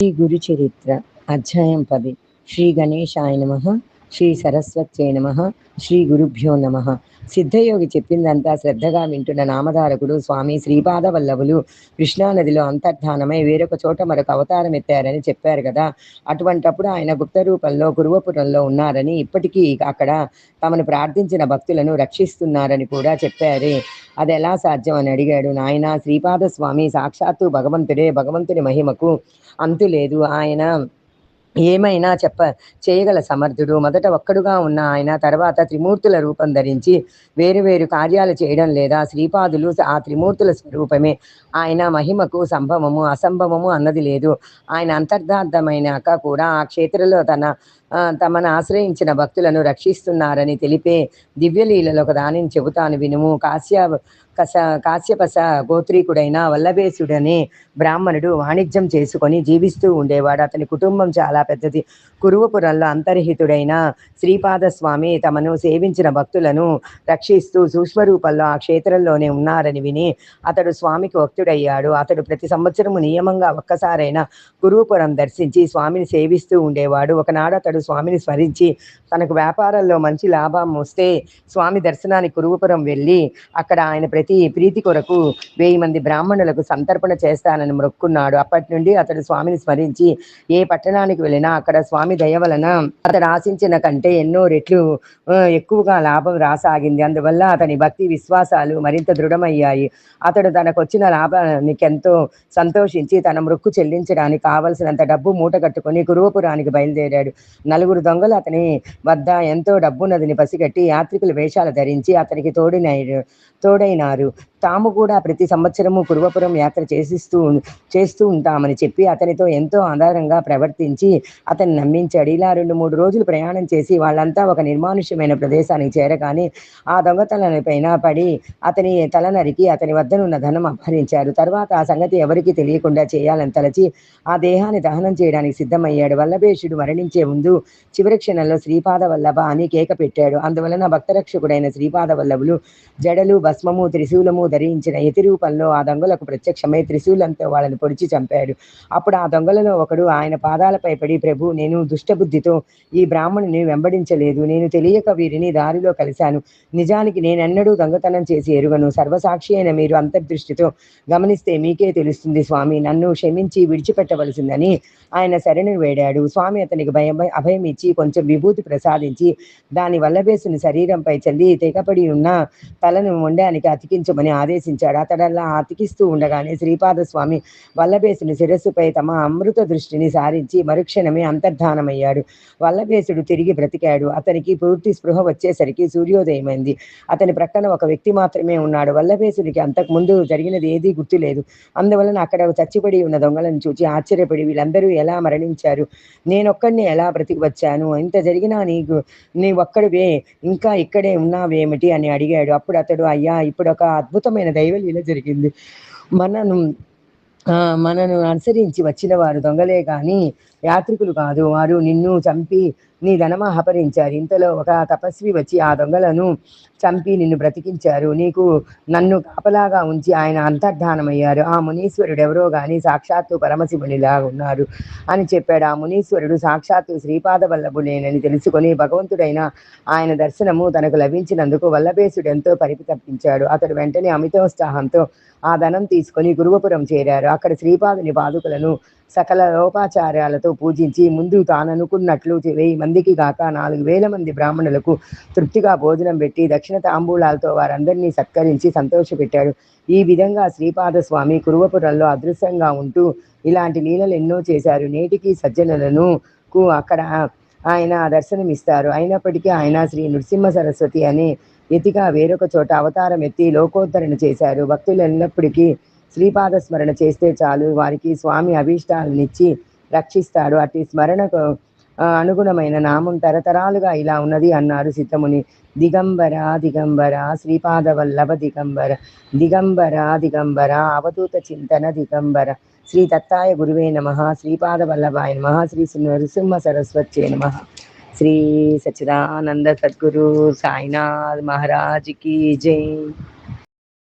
శ్రీ గురు చరిత్ర అధ్యాయం 10 శ్రీ గణేశాయ నమః శ్రీ సరస్వత్యై నమః శ్రీ గురుభ్యో నమః. సిద్ధయోగి చెప్పిందంతా శ్రద్ధగా వింటున్న నామధారకుడు స్వామి శ్రీపాద వల్లభులు కృష్ణానదిలో అంతర్ధానమై వేరొక చోట మరొక అవతారం ఎత్తారని చెప్పారు కదా. అటువంటప్పుడు ఆయన గుప్త రూపంలో కురువపురంలో ఉన్నారని, ఇప్పటికీ అక్కడ తమను ప్రార్థించిన భక్తులను రక్షిస్తున్నారని కూడా చెప్పారే. అది ఎలా సాధ్యం అని అడిగాడు. నాయన, శ్రీపాద స్వామి సాక్షాత్తు భగవంతుడే. భగవంతుని మహిమకు అంతు లేదు. ఆయన ఏమైనా చేయగల సమర్థుడు. మొదట ఒక్కడుగా ఉన్న ఆయన తర్వాత త్రిమూర్తుల రూపం ధరించి వేరు వేరు కార్యాలు చేయడం లేదా? శ్రీపాదులు ఆ త్రిమూర్తుల స్వరూపమే. ఆయన మహిమకు సంభవము అసంభవము అన్నది లేదు. ఆయన అంతర్ధార్థమైనాక కూడా ఆ క్షేత్రంలో తమను ఆశ్రయించిన భక్తులను రక్షిస్తున్నారని తెలిపే దివ్యలీలలో ఒక దానిని చెబుతాను వినుము. కాశ్యపస గోత్రీకుడైన వల్లభేశుడనే బ్రాహ్మణుడు వాణిజ్యం చేసుకొని జీవిస్తూ ఉండేవాడు. అతని కుటుంబం చాలా పెద్దది. కురువపురంలో అంతర్హితుడైన శ్రీపాదస్వామి తమను సేవించిన భక్తులను రక్షిస్తూ సూక్ష్మరూపంలో ఆ క్షేత్రంలోనే ఉన్నారని విని అతడు స్వామికి భక్తుడయ్యాడు. అతడు ప్రతి సంవత్సరము నియమంగా ఒక్కసారైనా కురువపురం దర్శించి స్వామిని సేవిస్తూ ఉండేవాడు. ఒకనాడు అతడు స్వామిని స్మరించి తనకు వ్యాపారంలో మంచి లాభం వస్తే స్వామి దర్శనానికి కురువపురం వెళ్ళి అక్కడ ఆయన ప్రీతి కొరకు 1000 మంది బ్రాహ్మణులకు సంతర్పణ చేస్తానని మొక్కున్నాడు. అప్పటి నుండి అతడు స్వామిని స్మరించి ఏ పట్టణానికి వెళ్ళినా అక్కడ స్వామి దయ వలన అతడు ఆశించిన కంటే ఎన్నో రెట్లు ఎక్కువగా లాభం రాసాగింది. అందువల్ల అతని భక్తి విశ్వాసాలు మరింత దృఢమయ్యాయి. అతడు తనకొచ్చిన లాభానికి ఎంతో సంతోషించి తన మొక్కు చెల్లించడానికి కావలసినంత డబ్బు మూట కట్టుకుని కురువపురానికి బయలుదేరాడు. 4 దొంగలు అతని వద్ద ఎంతో డబ్బున్నదని పసిగట్టి యాత్రికుల వేషాలు ధరించి అతనికి తోడైనారు. తాము కూడా ప్రతి సంవత్సరము కురువపురం యాత్ర చేస్తూ ఉంటామని చెప్పి అతనితో ఎంతో ఆధారంగా ప్రవర్తించి అతన్ని నమ్మించాడు. ఇలా 2-3 రోజులు ప్రయాణం చేసి వాళ్ళంతా ఒక నిర్మానుష్యమైన ప్రదేశానికి చేరగానే ఆ దొంగతనాలపైన పడి అతని తల నరికి అతని వద్దనున్న ధనం అపహరించారు. తర్వాత ఆ సంగతి ఎవరికీ తెలియకుండా చేయాలని తలచి ఆ దేహాన్ని దహనం చేయడానికి సిద్ధమయ్యాడు. వల్లభేషుడు మరణించే ముందు చివరి క్షణంలో శ్రీపాద వల్లభ అని కేక పెట్టాడు. అందువలన భక్తరక్షకుడైన శ్రీపాద వల్లభులు జడలు, భస్మము, త్రిశూలము ధరించిన యతి రూపంలో ఆ దొంగలకు ప్రత్యక్షమై త్రిశూలంతో వాళ్ళని పొడిచి చంపాడు. అప్పుడు ఆ దొంగలలో ఒకడు ఆయన పాదాలపై పడి, ప్రభు, నేను దుష్టబుద్ధితో ఈ బ్రాహ్మణుని వెంబడించలేదు. నేను తెలియక వీరిని దారిలో కలిశాను. నిజానికి నేనెన్నడూ దొంగతనం చేసి ఎరుగను. సర్వసాక్షి అయిన మీరు అంతర్దృష్టితో గమనిస్తే మీకే తెలుస్తుంది స్వామి. నన్ను క్షమించి విడిచిపెట్టవలసిందని ఆయన శరణు వేడాడు. స్వామి అతనికి అభయం ఇచ్చి కొంచెం విభూతి ప్రసాదించి దాని వల్లభేసుని శరీరంపై చల్లి తెగపడి ఉన్న తలను మొండానికి అతికించమని ఆదేశించాడు. అతడల్లా అతికిస్తూ ఉండగానే శ్రీపాద స్వామి వల్లభేసుని శిరస్సుపై తమ అమృత దృష్టిని సారించి మరుక్షణమే అంతర్ధానమయ్యాడు. వల్లభేసుడు తిరిగి బ్రతికాడు. అతనికి పూర్తి స్పృహ వచ్చేసరికి సూర్యోదయమైంది. అతని ప్రక్కన ఒక వ్యక్తి మాత్రమే ఉన్నాడు. వల్లభేసుడికి అంతకుముందు జరిగినది ఏదీ గుర్తులేదు. అందువలన అక్కడ చచ్చిపడి ఉన్న దొంగలను చూచి ఆశ్చర్యపడి, వీళ్ళందరూ ఎలా మరణించారు? నేనొక్కడిని ఎలా బ్రతికి వచ్చాను? ఇంత జరిగినా నీవొక్కడివే ఇంకా ఇక్కడే ఉన్నావేమిటి అని అడిగాడు. అప్పుడు అతడు, అయ్యా, ఇప్పుడు ఒక అద్భుతమైన దైవలీల జరిగింది. మనను అనుసరించి వచ్చిన వారు దొంగలే గాని యాత్రికులు కాదు. వారు నిన్ను చంపి నీ ధనమ అపహరించారు. ఇంతలో ఒక తపస్వి వచ్చి ఆ దొంగలను చంపి నిన్ను బ్రతికించారు. నీకు నన్ను కాపలాగా ఉంచి ఆయన అంతర్ధానమయ్యారు. ఆ మునీశ్వరుడు ఎవరో గాని సాక్షాత్తు పరమశివునిలా ఉన్నారు అని చెప్పాడు. ఆ మునీశ్వరుడు సాక్షాత్తు శ్రీపాద వల్లభులేనని తెలుసుకొని భగవంతుడైన ఆయన దర్శనము తనకు లభించినందుకు వల్లభేశుడు ఎంతో పరితపించాడు. అతడు వెంటనే అమితోత్సాహంతో ఆ ధనం తీసుకొని గురువపురం చేరారు. అక్కడ శ్రీపాదుని పాదుకలను సకల లోపాచార్యాలతో పూజించి ముందు తాననుకున్నట్లు 1000 మందికి గాక 4000 మంది బ్రాహ్మణులకు తృప్తిగా భోజనం పెట్టి దక్షిణ తాంబూలాలతో వారందరినీ సత్కరించి సంతోషపెట్టాడు. ఈ విధంగా శ్రీపాద స్వామి కురువపురంలో అదృశ్యంగా ఉంటూ ఇలాంటి లీలలు ఎన్నో చేశారు. నేటికి సజ్జనులను అక్కడ ఆయన దర్శనమిస్తారు. అయినప్పటికీ ఆయన శ్రీ నృసింహ సరస్వతి అనే యతిగా వేరొక చోట అవతారం ఎత్తి లోకోద్ధరణ చేశారు. భక్తులు ఎల్లప్పటికీ శ్రీపాద స్మరణ చేస్తే చాలు, వారికి స్వామి అభీష్టాలనిచ్చి రక్షిస్తాడు. అట్టి స్మరణకు అనుగుణమైన నామం తరతరాలుగా ఇలా ఉన్నది అన్నారు సిద్ధముని. దిగంబర దిగంబర శ్రీపాద వల్లభ దిగంబర, దిగంబర దిగంబర అవధూత చింతన దిగంబర. శ్రీ దత్తాయ గురువే నమః. శ్రీపాద వల్లభాయ నమః. శ్రీ నృసింహ సరస్వత్యై నమః. श्री सच्चिदानंद सद्गुरु साईनाथ महाराज की जय।